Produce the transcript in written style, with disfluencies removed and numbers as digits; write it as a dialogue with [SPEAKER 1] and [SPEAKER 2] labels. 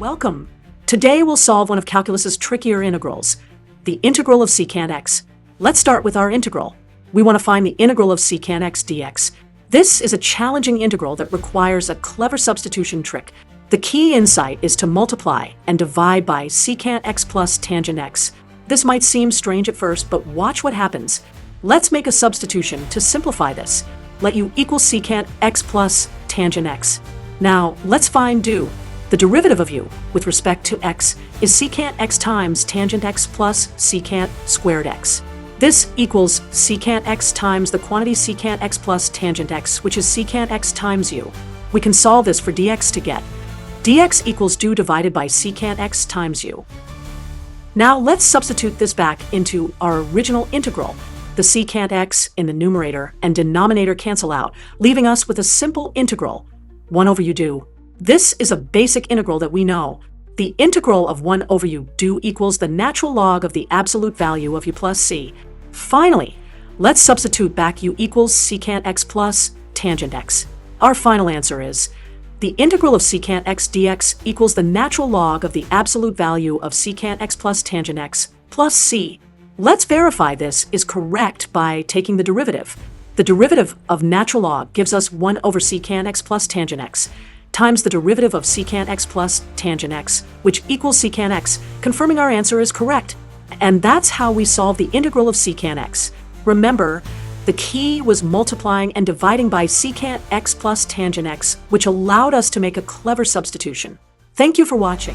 [SPEAKER 1] Welcome! Today we'll solve one of calculus's trickier integrals, the integral of secant x. Let's start with our integral. We want to find the integral of secant x dx. This is a challenging integral that requires a clever substitution trick. The key insight is to multiply and divide by secant x plus tangent x. This might seem strange at first, but watch what happens. Let's make a substitution to simplify this. Let u equal secant x plus tangent x. Now, let's find do. The derivative of u with respect to x is secant x times tangent x plus secant squared x. This equals secant x times the quantity secant x plus tangent x, which is secant x times u. We can solve this for dx to get dx equals do divided by secant x times u. Now let's substitute this back into our original integral. The secant x in the numerator and denominator cancel out, leaving us with a simple integral, 1 over u do. This is a basic integral that we know. The integral of 1 over u do equals the natural log of the absolute value of u plus c. Finally, let's substitute back u equals secant x plus tangent x. Our final answer is the integral of secant x dx equals the natural log of the absolute value of secant x plus tangent x plus c. Let's verify this is correct by taking the derivative. The derivative of natural log gives us 1 over secant x plus tangent x times the derivative of secant x plus tangent x, which equals secant x, confirming our answer is correct. And that's how we solve the integral of secant x. Remember, the key was multiplying and dividing by secant x plus tangent x, which allowed us to make a clever substitution. Thank you for watching.